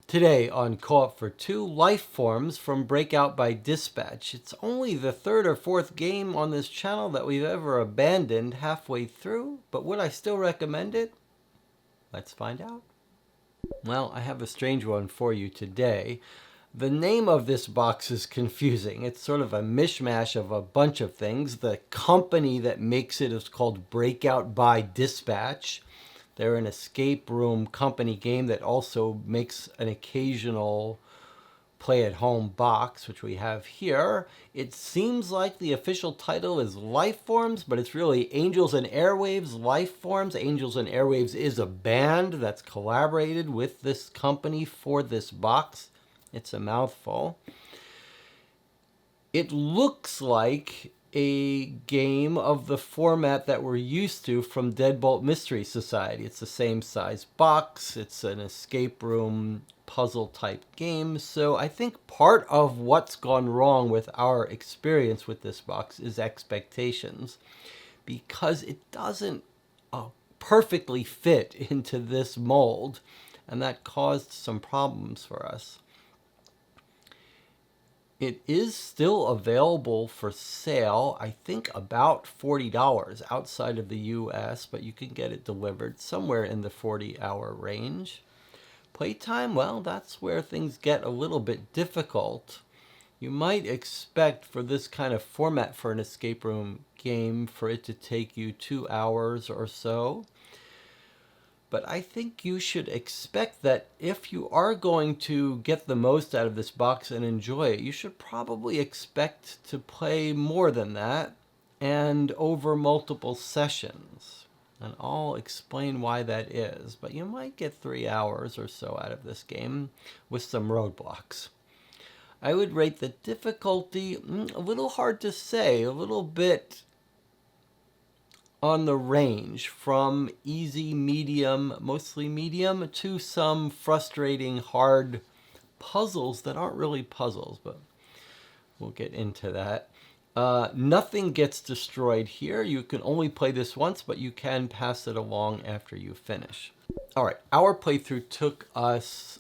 Today on Co-op for Two, Lifeforms from Breakout by Dispatch. It's only the third or fourth game on this channel that we've ever abandoned halfway through, but would I still recommend it? Let's find out. Well, I have a strange one for you today. The name of this box is confusing. It's sort of a mishmash of a bunch of things. The company that makes it is called Breakout by Dispatch. They're an escape room company game that also makes an occasional play-at-home box, which we have here. It seems like the official title is Lifeforms, but it's really Angels and Airwaves Lifeforms. Angels and Airwaves is a band that's collaborated with this company for this box. It's a mouthful. It looks like a game of the format that we're used to from Deadbolt Mystery Society. It's the same size box. It's an escape room puzzle type game. So I think part of what's gone wrong with our experience with this box is expectations, because it doesn't perfectly fit into this mold, and that caused some problems for us. It is still available for sale, I think about $40 outside of the US, but you can get it delivered somewhere in the 40-hour range. Playtime, well, that's where things get a little bit difficult. You might expect for this kind of format for an escape room game for it to take you 2 hours or so. But I think you should expect that if you are going to get the most out of this box and enjoy it, you should probably expect to play more than that and over multiple sessions. And I'll explain why that is. But you might get 3 hours or so out of this game with some roadblocks. I would rate the difficulty a little hard to say, a little bit on the range from easy, medium, mostly medium, to some frustrating, hard puzzles that aren't really puzzles, but we'll get into that. Nothing gets destroyed here. You can only play this once, but you can pass it along after you finish. All right, our playthrough took us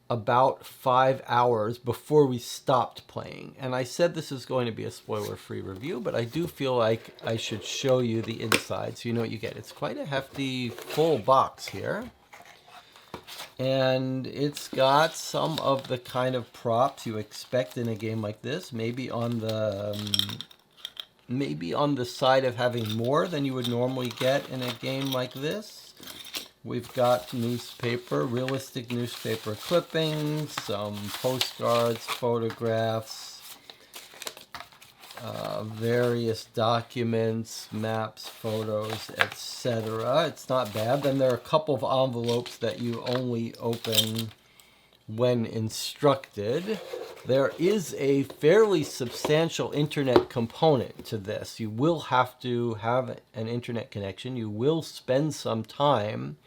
about 5 hours before we stopped playing. And I said this is going to be a spoiler-free review, but I do feel like I should show you the inside so you know what you get. It's quite a hefty, full box here. And it's got some of the kind of props you expect in a game like this. Maybe on the side of having more than you would normally get in a game like this. We've got newspaper, realistic newspaper clippings, some postcards, photographs, various documents, maps, photos, etc. It's not bad. Then there are a couple of envelopes that you only open when instructed. There is a fairly substantial internet component to this. You will have to have an internet connection. You will spend some time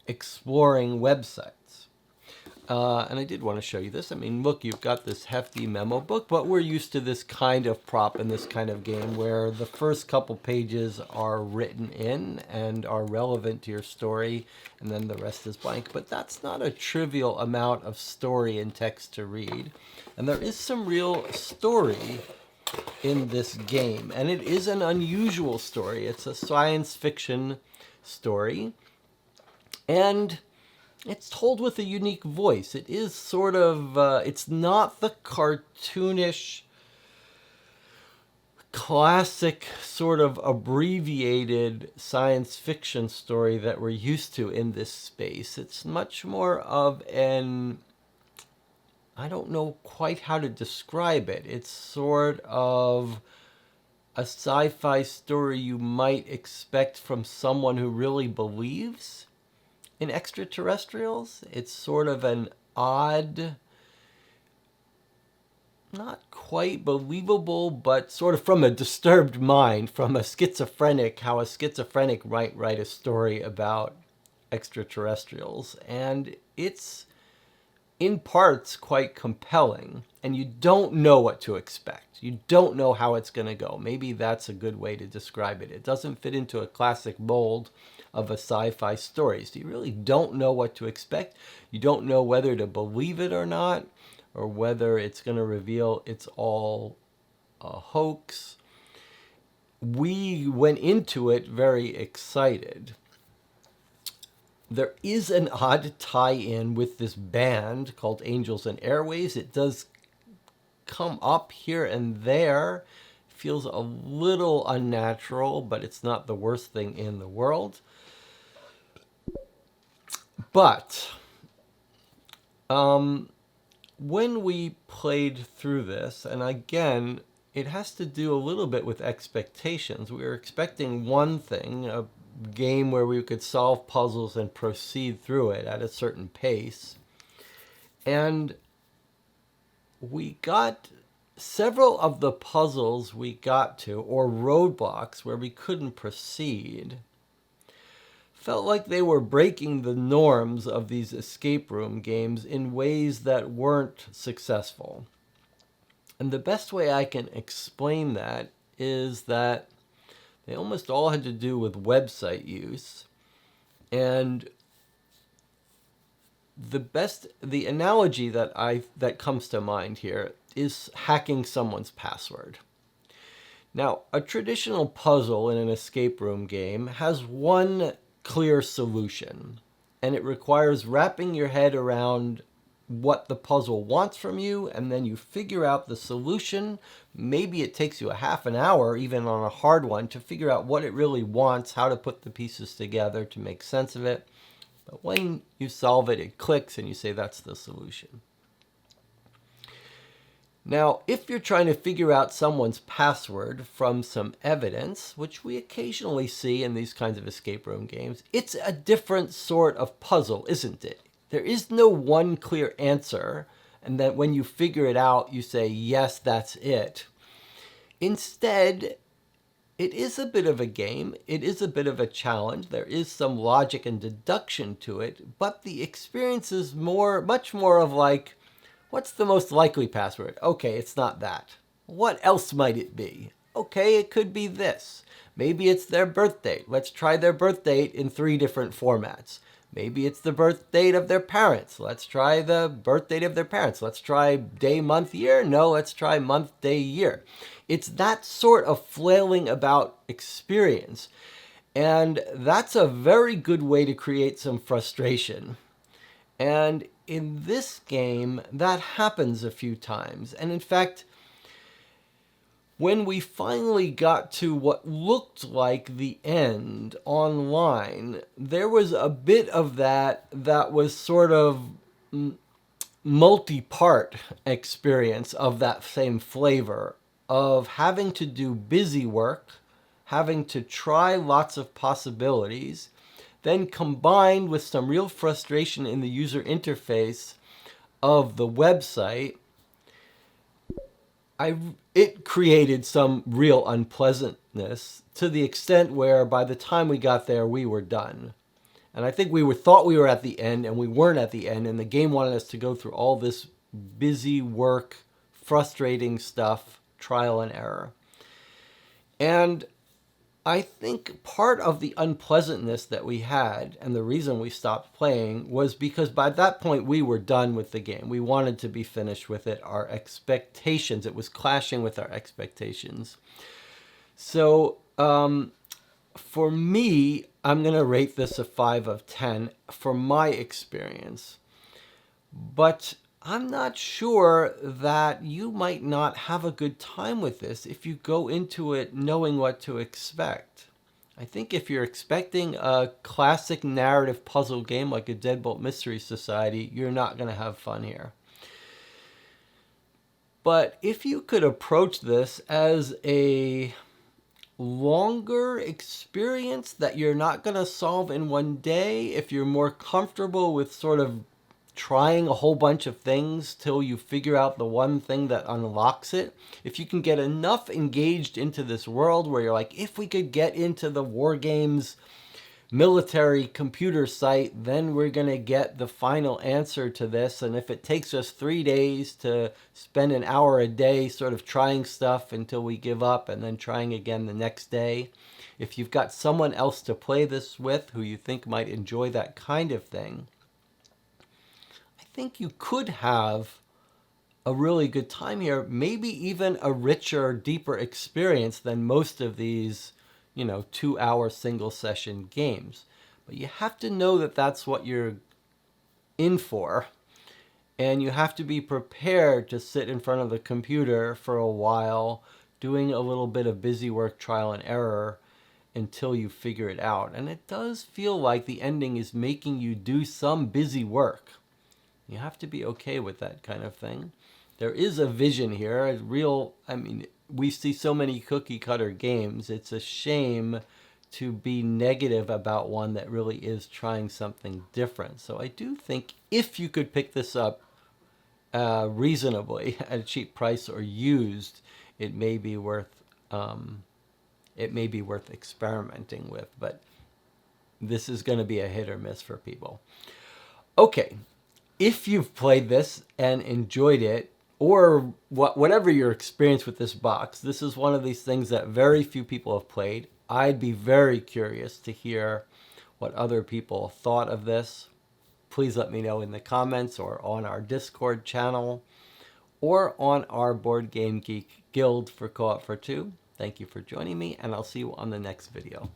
exploring websites. And I did want to show you this. I mean, look, you've got this hefty memo book, but we're used to this kind of prop in this kind of game where the first couple pages are written in and are relevant to your story, and then the rest is blank. But that's not a trivial amount of story and text to read. And there is some real story in this game, and it is an unusual story. It's a science fiction story, and it's told with a unique voice. It is sort of, it's not the cartoonish, classic sort of abbreviated science fiction story that we're used to in this space. It's much more of an, I don't know quite how to describe it. It's sort of a sci-fi story you might expect from someone who really believes in extraterrestrials. It's sort of an odd, not quite believable, but sort of from a disturbed mind, from a schizophrenic, how a schizophrenic might write a story about extraterrestrials. And it's in parts quite compelling, and you don't know what to expect. You don't know how it's going to go. Maybe that's a good way to describe it. It doesn't fit into a classic mold of a sci-fi story. So you really don't know what to expect. You don't know whether to believe it or not, or whether it's going to reveal it's all a hoax. We went into it very excited. There is an odd tie-in with this band called Angels and Airwaves. It does come up here and there. Feels a little unnatural, but it's not the worst thing in the world. But when we played through this, and again, it has to do a little bit with expectations. We were expecting one thing, a game where we could solve puzzles and proceed through it at a certain pace. And we got several of the puzzles we got to, or roadblocks where we couldn't proceed, felt like they were breaking the norms of these escape room games in ways that weren't successful. And the best way I can explain that is that they almost all had to do with website use. And the analogy that comes to mind here is hacking someone's password. Now, a traditional puzzle in an escape room game has one clear solution, and it requires wrapping your head around what the puzzle wants from you, and then you figure out the solution. Maybe it takes you a half an hour, even on a hard one, to figure out what it really wants, how to put the pieces together to make sense of it. But when you solve it, it clicks and you say that's the solution. Now, if you're trying to figure out someone's password from some evidence, which we occasionally see in these kinds of escape room games, it's a different sort of puzzle, isn't it? There is no one clear answer, and that when you figure it out, you say, yes, that's it. Instead, it is a bit of a game. It is a bit of a challenge. There is some logic and deduction to it, but the experience is much more of like, what's the most likely password? Okay, it's not that. What else might it be? Okay, it could be this. Maybe it's their birth date. Let's try their birth date in 3 different formats. Maybe it's the birth date of their parents. Let's try the birth date of their parents. Let's try day, month, year. No, let's try month, day, year. It's that sort of flailing about experience. And that's a very good way to create some frustration. And in this game, that happens a few times. And in fact, when we finally got to what looked like the end online, there was a bit of that was sort of multi-part experience of that same flavor of having to do busy work, having to try lots of possibilities, then combined with some real frustration in the user interface of the website, it created some real unpleasantness to the extent where by the time we got there, we were done. And I think thought we were at the end, and we weren't at the end, and the game wanted us to go through all this busy work, frustrating stuff, trial and error. And I think part of the unpleasantness that we had, and the reason we stopped playing, was because by that point we were done with the game. We wanted to be finished with it. Our expectations, it was clashing with our expectations. So for me, I'm going to rate this a 5 of 10 for my experience. But I'm not sure that you might not have a good time with this if you go into it knowing what to expect. I think if you're expecting a classic narrative puzzle game like a Deadbolt Mystery Society, you're not going to have fun here. But if you could approach this as a longer experience that you're not going to solve in one day, if you're more comfortable with sort of trying a whole bunch of things till you figure out the one thing that unlocks it, if you can get enough engaged into this world where you're like, if we could get into the war games military computer site, then we're going to get the final answer to this. And if it takes us 3 days to spend an hour a day sort of trying stuff until we give up and then trying again the next day, if you've got someone else to play this with who you think might enjoy that kind of thing, I think you could have a really good time here, maybe even a richer, deeper experience than most of these, 2-hour single session games. But you have to know that that's what you're in for. And you have to be prepared to sit in front of the computer for a while, doing a little bit of busy work, trial and error, until you figure it out. And it does feel like the ending is making you do some busy work. You have to be okay with that kind of thing. There is a vision here, we see so many cookie cutter games. It's a shame to be negative about one that really is trying something different. So I do think if you could pick this up reasonably at a cheap price or used, it may be worth experimenting with. But this is going to be a hit or miss for people. Okay, if you've played this and enjoyed it, or whatever your experience with this box, this is one of these things that very few people have played. I'd be very curious to hear what other people thought of this. Please let me know in the comments or on our Discord channel or on our Board Game Geek Guild for Co-op for Two. Thank you for joining me, and I'll see you on the next video.